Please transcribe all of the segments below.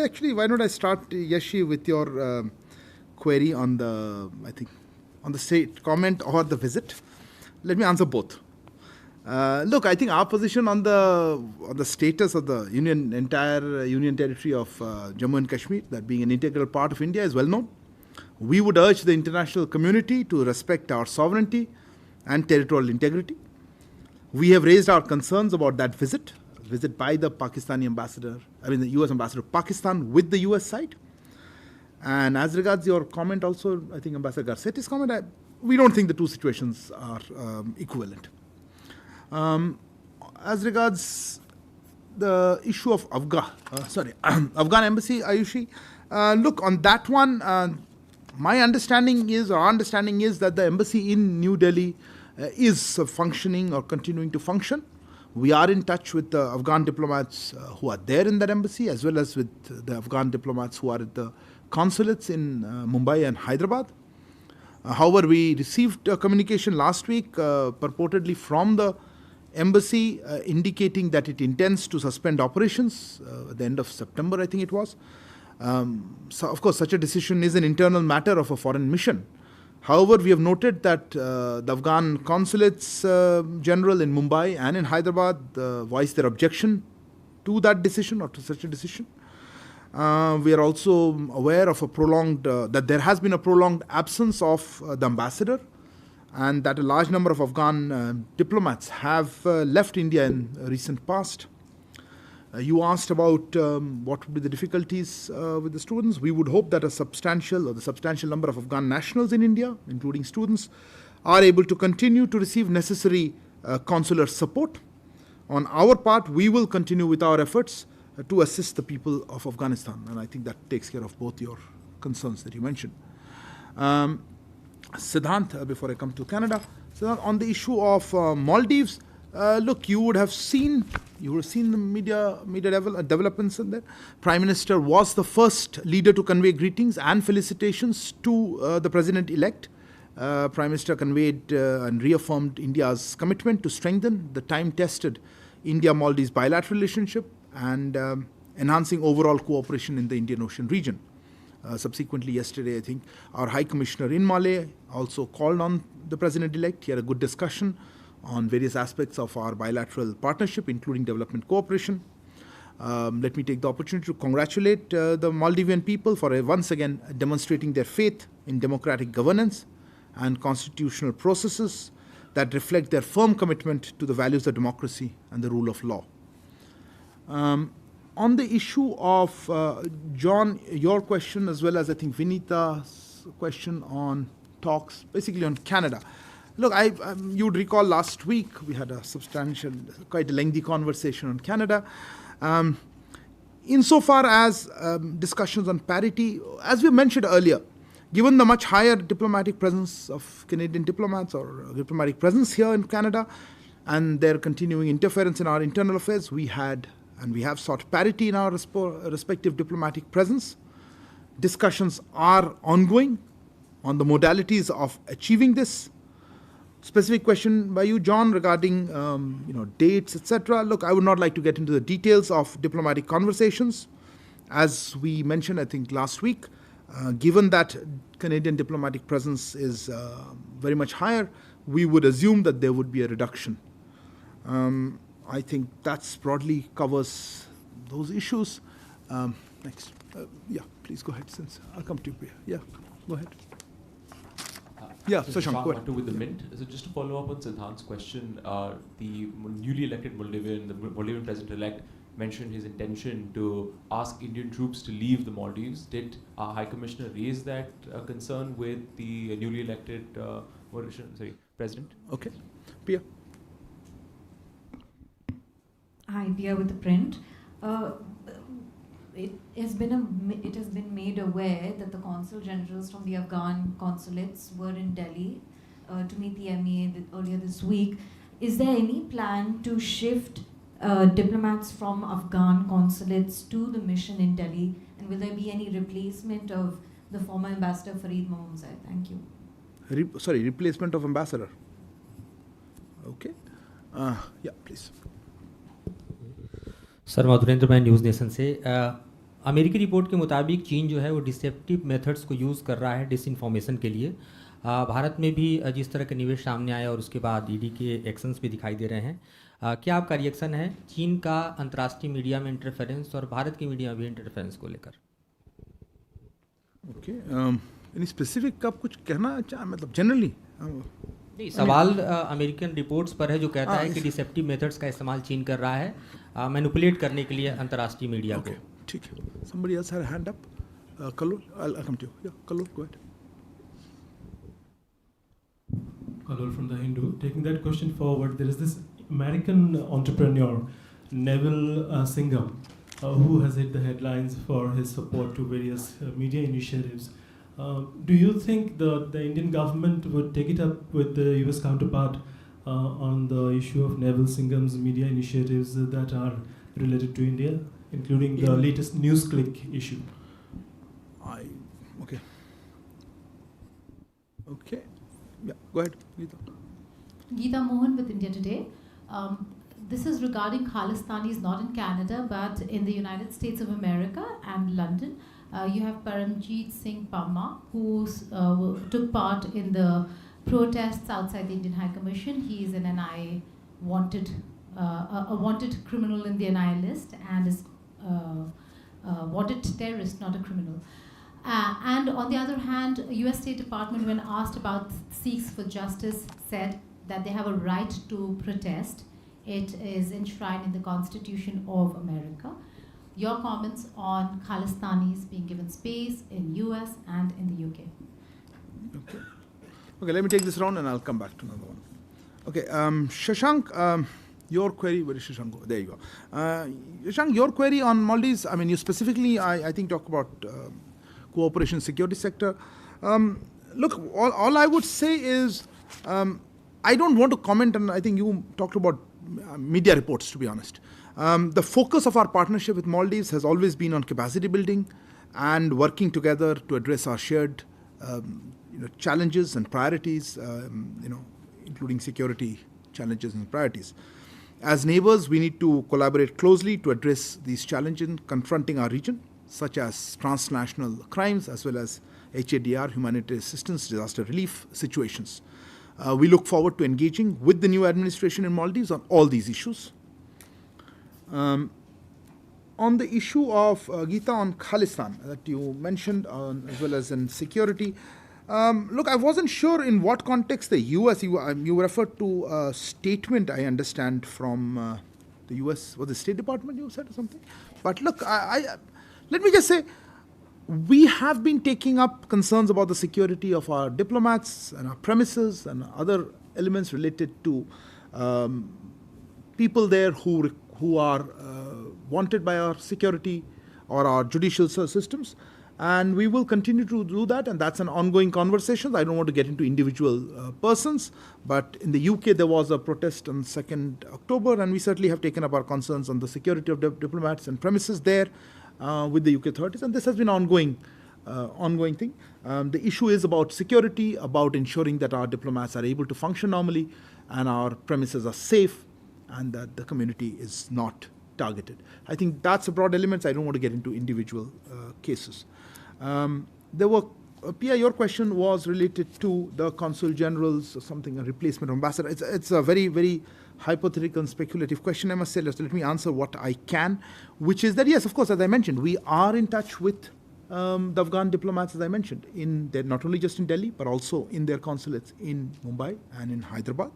actually, why don't I start, Yashi, with your query on the, on the state comment or the visit. Let me answer both. Look, I think our position on the status of the entire union territory of Jammu and Kashmir, that being an integral part of India, is well known. We would urge the international community to respect our sovereignty and territorial integrity. We have raised our concerns about that visit by the the US ambassador of Pakistan with the US side. And as regards your comment also, I think Ambassador Garcetti's comment, we don't think the two situations are equivalent. As regards the issue of Afghan embassy, Ayushi, look, on that one, our understanding is that the embassy in New Delhi is functioning or continuing to function. We are in touch with the Afghan diplomats who are there in that embassy, as well as with the Afghan diplomats who are at the consulates in Mumbai and Hyderabad. However, we received a communication last week purportedly from the embassy indicating that it intends to suspend operations at the end of September, I think it was. So, of course, such a decision is an internal matter of a foreign mission. However, we have noted that the Afghan consulates general in Mumbai and in Hyderabad voiced their objection to that decision or to such a decision. We are also aware of that there has been a prolonged absence of the ambassador, and that a large number of Afghan diplomats have left India in recent past. You asked about what would be the difficulties with the students. We would hope that the substantial number of Afghan nationals in India, including students, are able to continue to receive necessary consular support. On our part, we will continue with our efforts to assist the people of Afghanistan, and I think that takes care of both your concerns that you mentioned. Siddhant, before I come to Canada, Siddhant, on the issue of Maldives, look, you would have seen the media developments in there. Prime Minister was the first leader to convey greetings and felicitations to the President-elect. Prime Minister conveyed and reaffirmed India's commitment to strengthen the time-tested India-Maldives bilateral relationship and enhancing overall cooperation in the Indian Ocean region. Subsequently, yesterday, I think, our High Commissioner in Malé also called on the President-elect. He had a good discussion on various aspects of our bilateral partnership, including development cooperation. Let me take the opportunity to congratulate the Maldivian people for once again demonstrating their faith in democratic governance and constitutional processes that reflect their firm commitment to the values of democracy and the rule of law. On the issue of, John, your question, as well as I think Vinita's question on talks, basically on Canada. Look, you would recall last week we had a quite a lengthy conversation on Canada. Insofar as discussions on parity, as we mentioned earlier, given the much higher diplomatic presence of Canadian diplomats or diplomatic presence here in Canada and their continuing interference in our internal affairs, we have sought parity in our respective diplomatic presence. Discussions are ongoing on the modalities of achieving this. Specific question by you, John, regarding dates, etc. Look, I would not like to get into the details of diplomatic conversations. As we mentioned, I think last week, given that Canadian diplomatic presence is very much higher, we would assume that there would be a reduction. I think that broadly covers those issues. Next. Please go ahead, since I'll come to you. Yeah, go ahead. Shashank, go ahead. With the Mint. So just to follow up on Siddhant's question, the newly elected Moldavian president-elect mentioned his intention to ask Indian troops to leave the Maldives. Did our High Commissioner raise that concern with the newly elected president? Okay. Pia. Hi, Pia with the Print. It has been made aware that the consul generals from the Afghan consulates were in Delhi to meet the MEA earlier this week. Is there any plan to shift diplomats from Afghan consulates to the mission in Delhi, and will there be any replacement of the former ambassador Fareed Mohammad? Thank you. Replacement of ambassador. Okay. Please. Sir, Madhurendra मैं news nation से अमेरिकी report के मुताबिक चीन जो है वो deceptive methods को यूज़ कर रहा है डिसइंफॉर्मेशन के लिए। भारत में भी जिस तरह के निवेश सामने आया और उसके बाद ईडी के एक्शंस भी दिखाई दे रहे हैं, क्या आपका रिएक्शन है चीन का अंतर्राष्ट्रीय मीडिया में इंटरफेरेंस और भारत की मीडिया में भी इंटरफेरेंस को लेकर? ओके, यानी स्पेसिफिक आप कुछ कहना चाह, मतलब जनरली? नहीं, सवाल अमेरिकन रिपोर्ट्स पर है जो कहता है कि डिसेप्टिव मेथड्स का इस्तेमाल चीन कर रहा है मैनिपुलेट करने के लिए अंतर्राष्ट्रीय मीडिया को। ठीक है, somebody else had a hand up. Kalul, I'll come to you. Yeah, Kalul, go ahead. Kalul from the Hindu. Taking that question forward, there is this American entrepreneur, Neville Singham, who has hit the headlines for his support to various media initiatives. Do you think the Indian government would take it up with the US counterpart on the issue of Neville Singham's media initiatives that are related to India, including the latest NewsClick issue? Okay. Okay. Yeah, go ahead, Geeta. Geeta Mohan with India Today. This is regarding Khalistanis not in Canada but in the United States of America and London. You have Paramjeet Singh Pamma, who took part in the protests outside the Indian High Commission. He is an NIA wanted, a wanted criminal in the NIA list and is wanted terrorist, not a criminal. And on the other hand, US State Department, when asked about Sikhs for Justice, said that they have a right to protest. It is enshrined in the Constitution of America. Your comments on Khalistanis being given space in US and in the UK? Okay, let me take this round and I'll come back to another one. Okay, Shashank, your query, where is Shashank? There you go. Shashank, your query on Maldives, I mean, you specifically, I think, talk about cooperation security sector. Look, all I would say is, I don't want to comment, and I think you talked about media reports, to be honest. The focus of our partnership with Maldives has always been on capacity building and working together to address our shared challenges and priorities, including security challenges and priorities. As neighbors, we need to collaborate closely to address these challenges confronting our region, such as transnational crimes as well as HADR, humanitarian assistance, disaster relief situations. We look forward to engaging with the new administration in Maldives on all these issues. On the issue of Geeta on Khalistan that you mentioned, as well as in security, look, I wasn't sure in what context the US, you referred to a statement, I understand, from the US, was the State Department you said or something? But look, let me just say, we have been taking up concerns about the security of our diplomats and our premises and other elements related to people there who are wanted by our security or our judicial systems. And we will continue to do that, and that's an ongoing conversation. I don't want to get into individual persons, but in the UK there was a protest on 2nd October, and we certainly have taken up our concerns on the security of diplomats and premises there with the UK authorities, and this has been ongoing thing. The issue is about security, about ensuring that our diplomats are able to function normally and our premises are safe and that the community is not targeted. I think that's a broad element. I don't want to get into individual cases. There were, Pia, your question was related to the consul generals or something, a replacement ambassador. It's a very, very hypothetical and speculative question, I must say. Let me answer what I can, which is that, yes, of course, as I mentioned, we are in touch with the Afghan diplomats, as I mentioned, not only just in Delhi, but also in their consulates in Mumbai and in Hyderabad.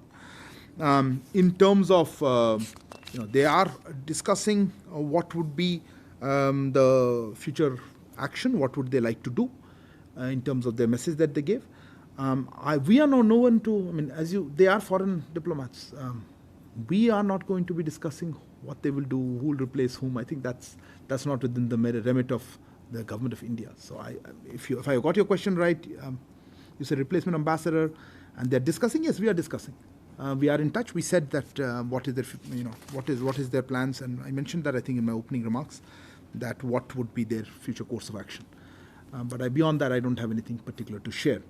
In terms of, they are discussing what would be the future action, what would they like to do in terms of their message that they gave. We are no one to, they are foreign diplomats. We are not going to be discussing what they will do, who will replace whom. I think that's not within the remit of the government of India. So if I got your question right, you said replacement ambassador, and they're discussing. Yes, we are discussing. We are in touch. We said that what is their plans, and I mentioned that I think in my opening remarks, that what would be their future course of action. But beyond that, I don't have anything particular to share.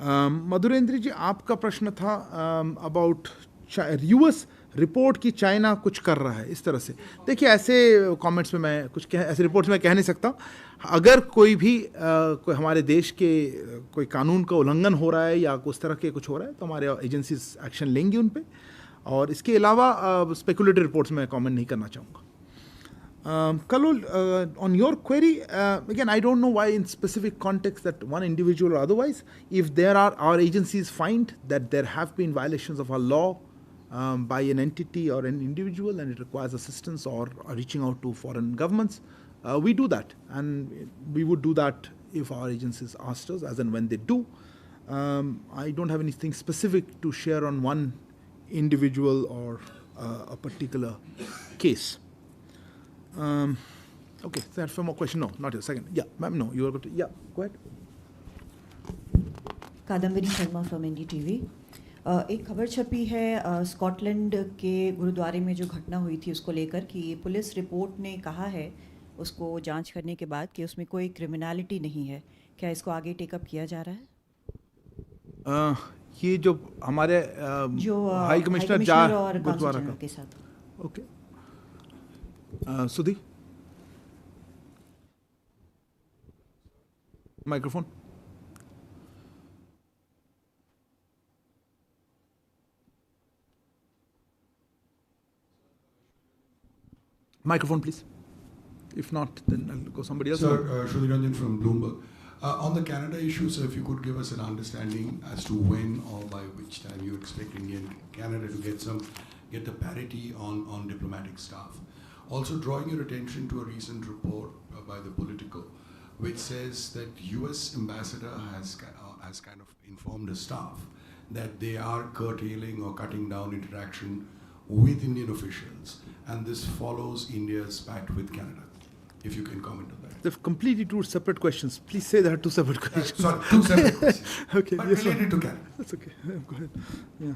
Madhurendra ji, आपका प्रश्न था about US report कि China कुछ कर रहा है इस तरह से, देखिए ऐसे कमेंट्स में मैं कुछ ऐसे रिपोर्ट्स में कह नहीं सकता। अगर कोई भी कोई हमारे देश के कोई कानून का उल्लंघन हो रहा है या उस तरह के कुछ हो रहा है तो हमारे एजेंसीज एक्शन लेंगी उन पे, और इसके अलावा स्पेकुलेटिव रिपोर्ट्स में कमेंट नहीं करना चाहूँगा। Kalul, on your query, again, I don't know why in specific context that one individual or otherwise, if there are, our agencies find that there have been violations of our law by an entity or an individual and it requires assistance or reaching out to foreign governments, we do that. And we would do that if our agencies asked us, as and when they do. I don't have anything specific to share on one individual or a particular case. Okay, so that's one more question. No, not your second. Yeah, ma'am, no, you are going to, yeah, go ahead. Kadambari Sharma from NDTV। एक खबर छपी है Scotland के गुरुद्वारे में जो घटना हुई थी उसको लेकर कि पुलिस रिपोर्ट ने कहा है उसको जांच करने के बाद कि उसमें कोई क्रिमिनलिटी नहीं है। क्या इसको आगे टेकअप किया जा रहा है? ये जो हमारे जो हाई कमिश्नर और गुरुद्वारा के साथ। Okay, Sudhi, microphone. Microphone, please. If not, then I'll go somebody else. Sir, Shruti Ranjan from Bloomberg. On the Canada issue, sir, if you could give us an understanding as to when or by which time you expect Canada to get the parity on diplomatic staff. Also, drawing your attention to a recent report by the Politico, which says that U.S. ambassador has kind of informed the staff that they are curtailing or cutting down interaction with Indian officials, and this follows India's pact with Canada. If you can comment on that. They're completely two separate questions. Please say there are two separate questions. Sorry, two separate questions. Okay, but yes, related to Canada. That's okay. Go ahead. Yeah.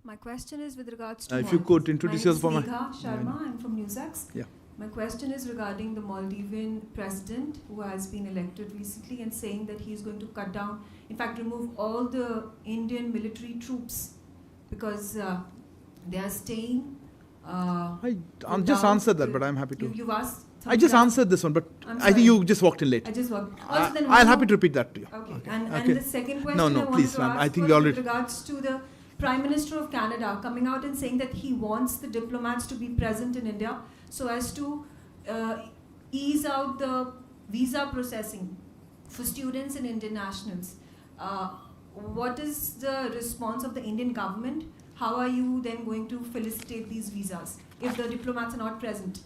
My question is with regards to If you could introduce yourself for my name is Sharma, I'm from NewsX. Yeah. My question is regarding the Maldivian president who has been elected recently and saying that he is going to cut down, in fact remove all the Indian military troops because they are staying. I just answered that, but I'm happy to. You've asked. I just answered this one, but I think you just walked in late. I just walked. Also, then I'll happy to repeat that to you. Okay. And the second question No, I wanted please, to ma'am. ask I think was we already. with regards to the Prime Minister of Canada coming out and saying that he wants the diplomats to be present in India so as to ease out the visa processing for students and Indian nationals. What is the response of the Indian government? How are you then going to felicitate these visas if the diplomats are not present?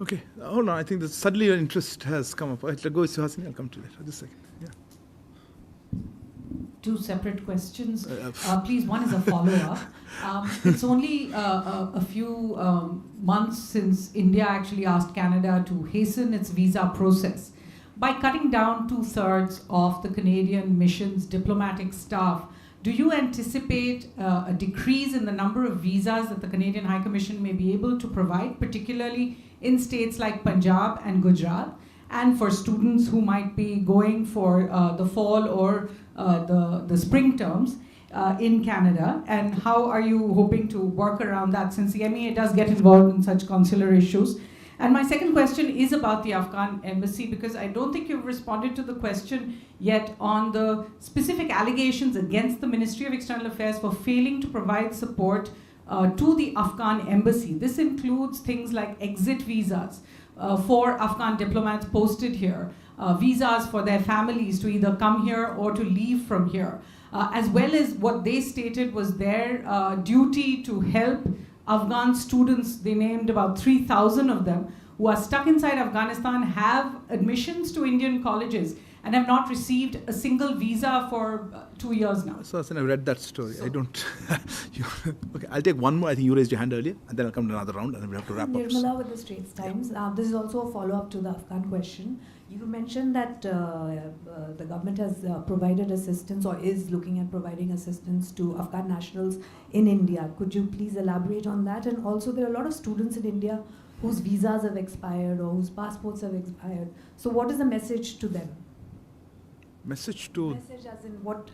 Okay, hold on. I think that suddenly your interest has come up. Let's go with Suhasini. I'll come to that. Just a second. Yeah. Two separate questions. Please, one is a follow-up. It's only a few months since India actually asked Canada to hasten its visa process by cutting down 2/3 of the Canadian mission's diplomatic staff. Do you anticipate a decrease in the number of visas that the Canadian High Commission may be able to provide, particularly in states like Punjab and Gujarat, and for students who might be going for the fall or the spring terms in Canada? And how are you hoping to work around that, since the MEA does get involved in such consular issues? And my second question is about the Afghan embassy, because I don't think you've responded to the question yet on the specific allegations against the Ministry of External Affairs for failing to provide support to the Afghan embassy. This includes things like exit visas for Afghan diplomats posted here, visas for their families to either come here or to leave from here, as well as what they stated was their duty to help Afghan students. They named about 3,000 of them who are stuck inside Afghanistan, have admissions to Indian colleges, and have not received a single visa for 2 years now. So, I read that story. I don't. Okay, I'll take one more. I think you raised your hand earlier, and then I'll come to another round, and then we have to wrap up. Nirmala with the Straits Times. This is also a follow-up to the Afghan question. You mentioned that the government has provided assistance or is looking at providing assistance to Afghan nationals in India. Could you please elaborate on that? And also, there are a lot of students in India whose visas have expired or whose passports have expired. So what is the message to them? Message to... Message as in what,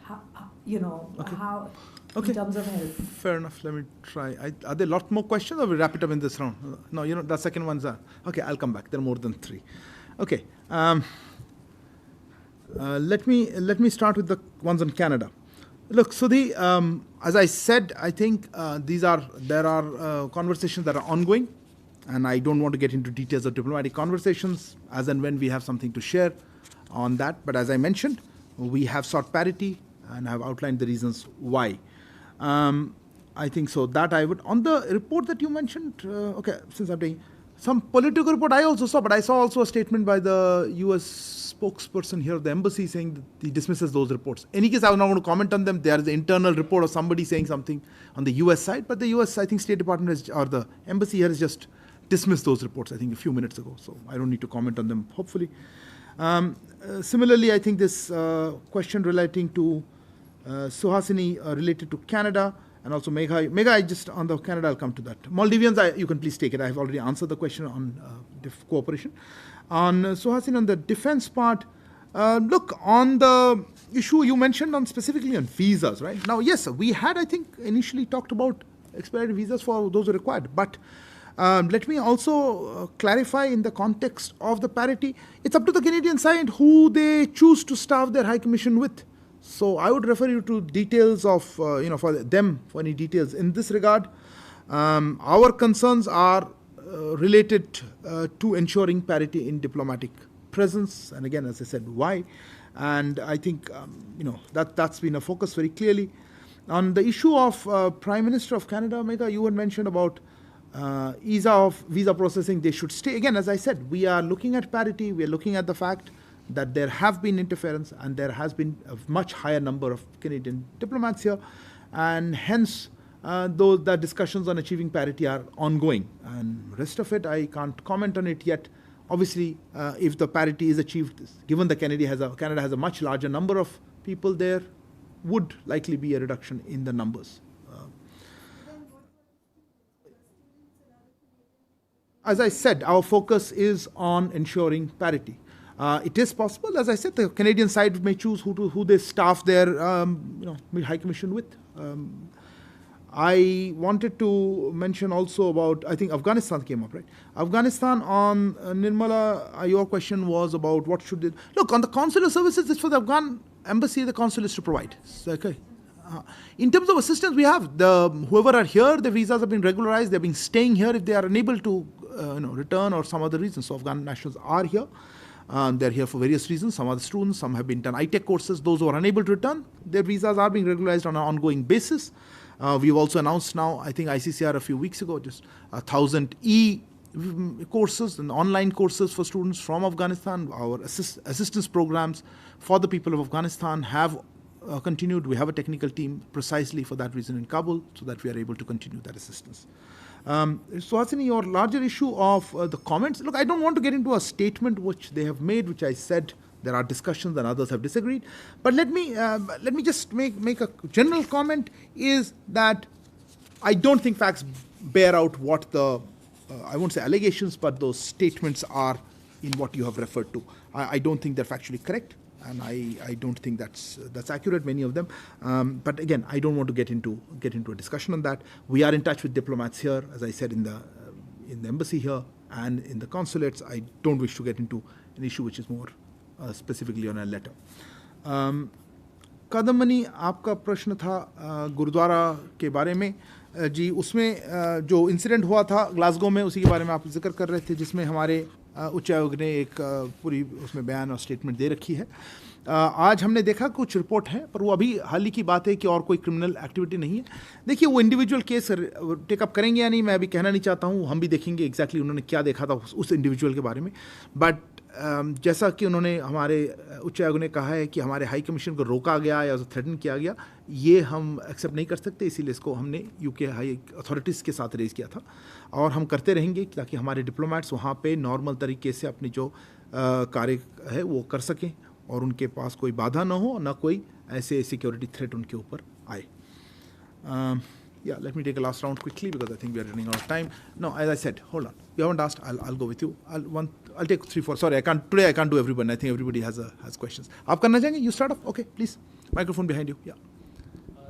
you know, Okay. how, Okay. in terms of help. Fair enough. Let me try. Are there a lot more questions, or we wrap it up in this round? No, the second ones are... Okay, I'll come back. There are more than 3. Okay. Let me start with the ones on Canada. Look, so as I said, I think there are conversations that are ongoing, and I don't want to get into details of diplomatic conversations as and when we have something to share on that. But as I mentioned, we have sought parity and have outlined the reasons why. I think so that I would, on the report that you mentioned, okay, since I'm doing some political report I also saw, but I saw also a statement by the US spokesperson here, the embassy, saying that he dismisses those reports. In any case, I'm not going to comment on them. There is an internal report of somebody saying something on the US side, but the US, I think, State Department or the embassy here has just dismissed those reports, I think, a few minutes ago. So I don't need to comment on them, hopefully. Similarly, I think this question relating to Suhasini related to Canada, and also Megha, I just, on the Canada, I'll come to that. Maldivians, you can please take it. I have already answered the question on cooperation. On Suhasini, on the defense part, look, on the issue you mentioned specifically on visas, right? Now, yes, we had, I think, initially talked about expedited visas for those who are required, but let me also clarify in the context of the parity, it's up to the Canadian side who they choose to staff their High Commission with. So I would refer you to details of, for them, for any details in this regard. Our concerns are related to ensuring parity in diplomatic presence. And again, as I said, why? And I think, that's been a focus very clearly. On the issue of Prime Minister of Canada, Megha, you had mentioned about ease of visa processing, they should stay. Again, as I said, we are looking at parity. We are looking at the fact that there have been interference and there has been a much higher number of Canadian diplomats here, and hence the discussions on achieving parity are ongoing. And rest of it, I can't comment on it yet. Obviously, if the parity is achieved, given that Canada has a much larger number of people there, would likely be a reduction in the numbers. As I said, our focus is on ensuring parity. It is possible, as I said, the Canadian side may choose who they staff their High Commission with. I wanted to mention also about, I think Afghanistan came up, right? Afghanistan, on Nirmala, your question was about what should they... Look, on the consular services, it's for the Afghan embassy, the consul is to provide. Okay. In terms of assistance, we have whoever are here, the visas have been regularized, they've been staying here if they are unable to return or some other reason. So Afghan nationals are here. They're here for various reasons. Some are the students, some have been done ITech courses. Those who are unable to return, their visas are being regularized on an ongoing basis. We've also announced now, I think ICCR a few weeks ago, just 1,000 courses and online courses for students from Afghanistan. Our assistance programs for the people of Afghanistan have continued. We have a technical team precisely for that reason in Kabul, so that we are able to continue that assistance. Suhasini, your larger issue of the comments, look, I don't want to get into a statement which they have made, which I said there are discussions and others have disagreed. But let me just make a general comment, is that I don't think facts bear out what the, I won't say allegations, but those statements are in what you have referred to. I don't think they're factually correct, and I don't think that's accurate, many of them. But again, I don't want to get into a discussion on that. We are in touch with diplomats here, as I said, in the embassy here and in the consulates. I don't wish to get into an issue which is more specifically on a letter. कदमनी, आपका प्रश्न था गुरुद्वारा के बारे में जी, उसमें जो incident हुआ था ग्लासगो में, उसी के बारे में आप जिक्र कर रहे थे, जिसमें हमारे उच्चायोग ने एक पूरी उसमें बयान और स्टेटमेंट दे रखी है. आज हमने देखा कुछ रिपोर्ट है, पर वो अभी हाल ही की बात है कि और कोई क्रिमिनल एक्टिविटी नहीं है. देखिए, वो इंडिविजुअल केस टेकअप करेंगे या नहीं, मैं अभी कहना नहीं चाहता हूँ. हम भी देखेंगे एग्जैक्टली उन्होंने क्या देखा था उस इंडिविजुअल के बारे में. बट जैसा कि उन्होंने, हमारे उच्चायोग ने कहा है कि हमारे हाई कमीशन को रोका गया या थ्रेटन किया गया, ये हम एक्सेप्ट नहीं कर सकते. इसीलिए इसको हमने यूके हाई अथॉरिटीज़ के साथ रेज़ किया था, और हम करते रहेंगे ताकि हमारे डिप्लोमेट्स वहाँ पे नॉर्मल तरीके से अपनी जो कार्य है वो कर सकें और उनके पास कोई बाधा ना हो, ना कोई ऐसे सिक्योरिटी थ्रेट उनके ऊपर आए. Yeah, let me take a last round quickly because I think we are running out of time. No, as I said, hold on. You haven't asked. I'll go with you. I'll take 3, 4. Sorry, I can't today. I can't do everybody. I think everybody has questions. आप करना चाहेंगे? You start off. Okay, please. Microphone behind you. Yeah.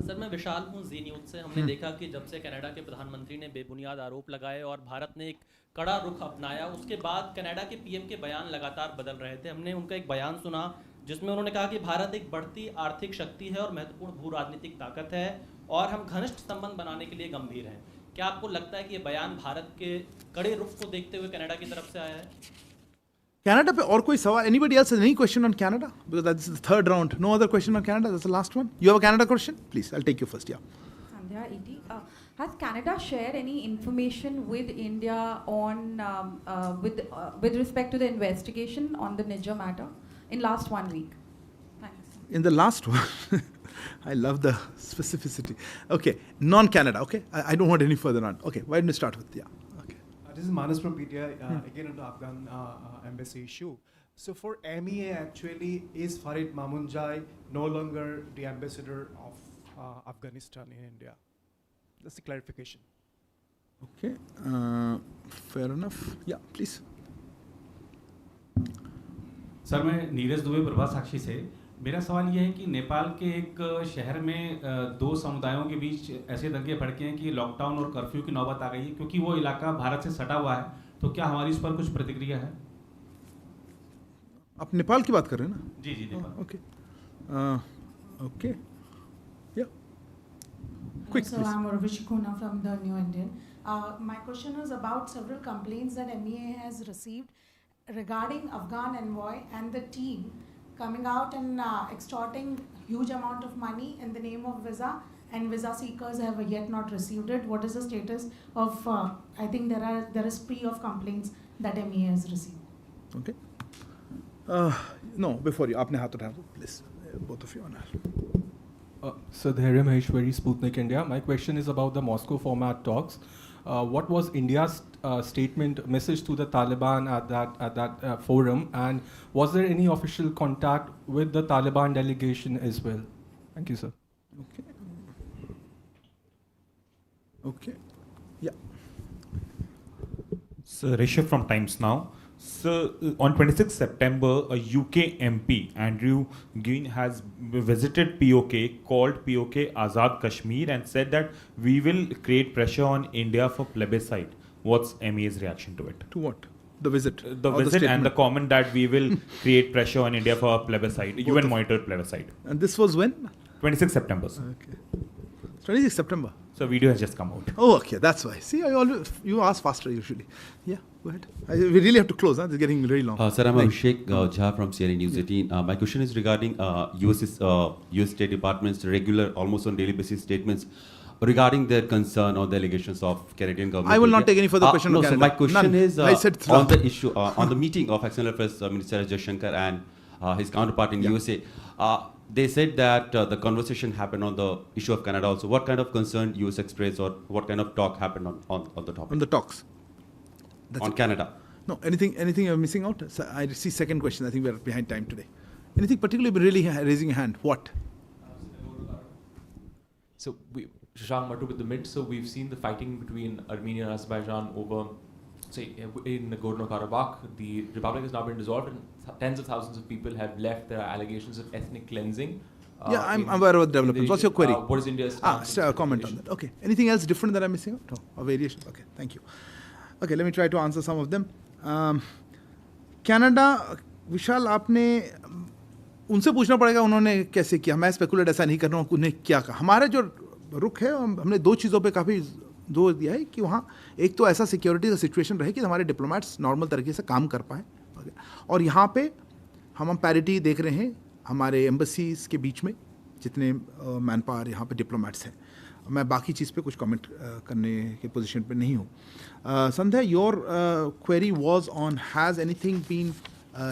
Sir मैं विशाल हूँ जी news से। हमने देखा कि जब से कनाडा के प्रधानमंत्री ने बेबुनियाद आरोप लगाए और भारत ने एक कड़ा रुख अपनाया, उसके बाद कनाडा के पीएम के बयान लगातार बदल रहे थे। हमने उनका एक बयान सुना जिसमें उन्होंने कहा कि भारत एक बढ़ती आर्थिक शक्ति है और महत्वपूर्ण भू राजनीतिक ताकत है और हम घनिष्ठ संबंध बनाने के लिए गंभीर हैं। क्या आपको लगता है कि ये बयान भारत के कड़े रुख को देखते हुए कनाडा की तरफ से आया है? Canada पे और कोई सवाल? Anybody else has any question on Canada? Because this is the third round. No other question on Canada. That's the last one. You have a Canada question? Please, I'll take you first. Yeah. Sandhya, ET. Has Canada shared any information with India on with respect to the investigation on the Niger matter in last 1 week? Thanks. In the last one, I love the specificity. Okay, non-Canada. Okay, I don't want any further on. Okay, why don't we start with This is Manas from PTI, again on the Afghan embassy issue. So for MEA actually, is Farid Mamunjai no longer the ambassador of Afghanistan in India? That's the clarification. Okay, fair enough. Yeah, please. Sir मैं नीरज दुबे प्रभा साक्षी से। मेरा सवाल यह है कि नेपाल के एक शहर में दो समुदायों के बीच ऐसे दंगे भड़के हैं कि लॉकडाउन और कर्फ्यू की नौबत आ गई है, क्योंकि वो इलाका भारत से सटा हुआ है। तो क्या हमारी इस पर कुछ प्रतिक्रिया है? आप नेपाल की बात कर रहे हैं ना? जी जी नेपाल। ओके ओके या quick So I'm Urvashi Khona from the New Indian. My question is about several complaints that MEA has received regarding Afghan envoy and the team coming out and extorting huge amount of money in the name of visa, and visa seekers have yet not received it. What is the status of? I think there is spree of complaints that MEA has received. Okay. No, before you, आपने हाथ उठाया, please, both of you on that. So Dhairya Maheshwari, Sputnik India. My question is about the Moscow format talks. What was India's statement message to the Taliban at that forum, and was there any official contact with the Taliban delegation as well? Thank you, sir. Okay. Okay. Yeah. So Rishabh from Times Now. So on 26 September, a UK MP, Andrew Green, has visited POK, called POK Azad Kashmir, and said that we will create pressure on India for plebiscite. What's MEA's reaction to it? To what? The visit? The visit and the comment that we will create pressure on India for a plebiscite, UN monitored plebiscite. And this was when? 26 September. Okay. 26 September. So video has just come out. Oh, okay, that's why. See, you ask faster usually. Yeah, go ahead. We really have to close. This is getting very long. Sir, I'm Abhishek Jha from CNN News 18. My question is regarding US State Department's regular, almost on daily basis statements regarding their concern or the allegations of Canadian government. I will not take any further question on Canada. So my question is on the issue, on the meeting of External Affairs Minister Jaishankar and his counterpart in USA. They said that the conversation happened on the issue of Canada also. What kind of concern US expressed, or what kind of talk happened on the topic? On the talks. On Canada. No, anything you're missing out? So I see second question. I think we're behind time today. Anything particularly really raising a hand? What? So Shashank Mattu with the mid. So we've seen the fighting between Armenia and Azerbaijan over, say, in Nagorno-Karabakh. The republic has now been dissolved and tens of thousands of people have left. There are allegations of ethnic cleansing. Yeah, I'm aware of the developments. What's your query? What is India's comment on that? Okay. Anything else different that I'm missing out? No. A variation? Okay, thank you. Okay, let me try to answer some of them. Canada, Vishal, आपने उनसे पूछना पड़ेगा उन्होंने कैसे किया. मैं speculate ऐसा नहीं कर रहा हूँ उन्हें क्या कहा. हमारा जो रुख है हमने दो चीज़ों पे काफ़ी जोर दिया है कि वहाँ एक तो ऐसा सिक्योरिटी का सिचुएशन रहे कि हमारे डिप्लोमेट्स नॉर्मल तरीके से काम कर पाएँ, और यहाँ पे हम पैरिटी देख रहे हैं हमारे एम्बसीज़ के बीच में जितने मैन पावर यहाँ पे डिप्लोमेट्स हैं. मैं बाकी चीज़ पे कुछ कमेंट करने के पोजीशन पे नहीं हूँ. Sandhya, your query was on has anything been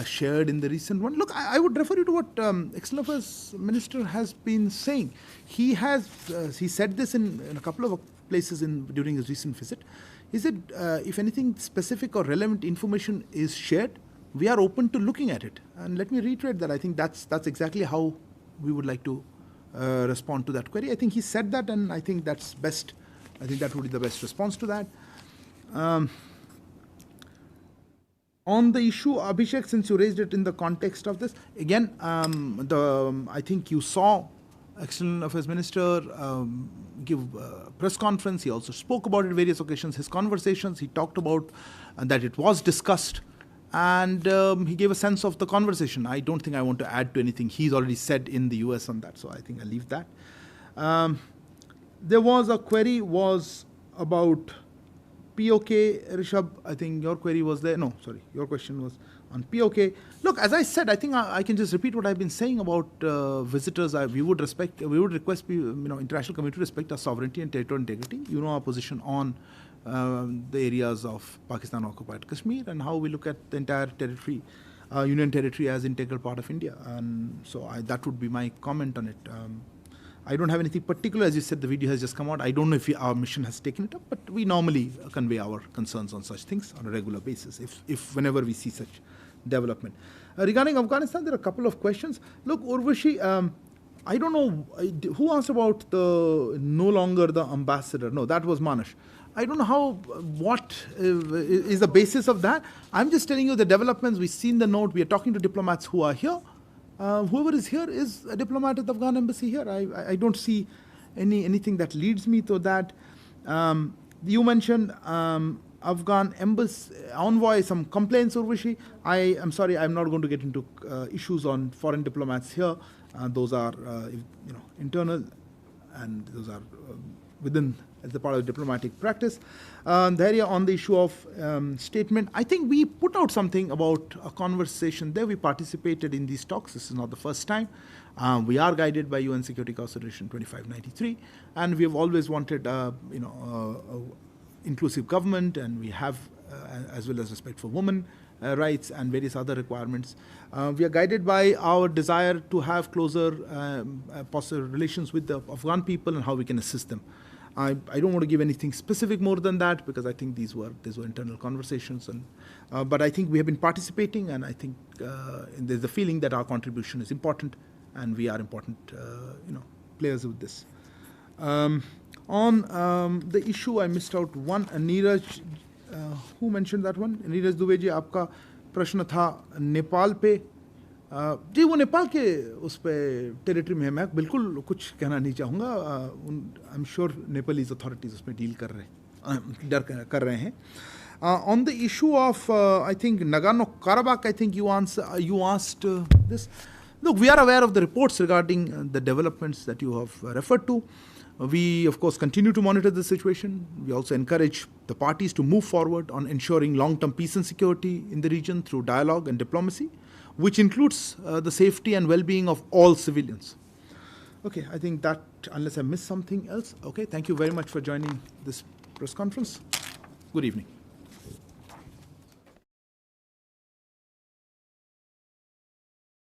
shared in the recent one. Look, I would refer you to what External Affairs Minister has been saying. He said this in a couple of places during his recent visit. He said, if anything specific or relevant information is shared, we are open to looking at it. And let me reiterate that. I think that's exactly how we would like to respond to that query. I think he said that, and I think that's best I think that would be the best response to that. On the issue, Abhishek, since you raised it in the context of this, again, I think you saw External Affairs Minister give a press conference. He also spoke about it on various occasions. His conversations, he talked about that it was discussed, and he gave a sense of the conversation. I don't think I want to add to anything he's already said in the US on that, so I think I'll leave that. There was a query about POK, Rishabh, I think your query was there. No, sorry, your question was on POK. Look, as I said, I think I can just repeat what I've been saying about visitors. We would request international community to respect our sovereignty and territorial integrity. You know our position on the areas of Pakistan-occupied Kashmir and how we look at the entire territory, Union territory as integral part of India. And so that would be my comment on it. I don't have anything particular. As you said, the video has just come out. I don't know if our mission has taken it up, but we normally convey our concerns on such things on a regular basis, if whenever we see such development. Regarding Afghanistan, there are a couple of questions. Look, Urvashi, I don't know who asked about the no longer the ambassador. No, that was Manish. I don't know what is the basis of that. I'm just telling you the developments. We've seen the note. We are talking to diplomats who are here. Whoever is here is a diplomat at the Afghan embassy here. I don't see anything that leads me to that. You mentioned Afghan embassy envoy, some complaints, Urvashi. I am sorry, I'm not going to get into issues on foreign diplomats here. Those are internal, and those are within as a part of diplomatic practice. Dhairya, on the issue of statement, I think we put out something about a conversation there. We participated in these talks. This is not the first time. We are guided by UN Security Council Resolution 2593, and we have always wanted, inclusive government, and we have, as well as respect for women rights and various other requirements. We are guided by our desire to have closer possible relations with the Afghan people and how we can assist them. I don't want to give anything specific more than that, because I think these were internal conversations, and but I think we have been participating, and I think there's the feeling that our contribution is important, and we are important players with this. On the issue, I missed out one. Neeraj, who mentioned that one? Neeraj Dubey ji, आपका प्रश्न था नेपाल पे. जी, वो नेपाल के उस पे territory में है. मैं बिल्कुल कुछ कहना नहीं चाहूँगा. I am sure Nepalese authorities उसमें डील कर रहे हैं. On the issue of I think Nagorno-Karabakh, I think you asked this. Look, we are aware of the reports regarding the developments that you have referred to. We, of course, continue to monitor the situation. We also encourage the parties to move forward on ensuring long-term peace and security in the region through dialogue and diplomacy, which includes the safety and well-being of all civilians. Okay, I think that, unless I missed something else. Okay, thank you very much for joining this press conference. Good evening.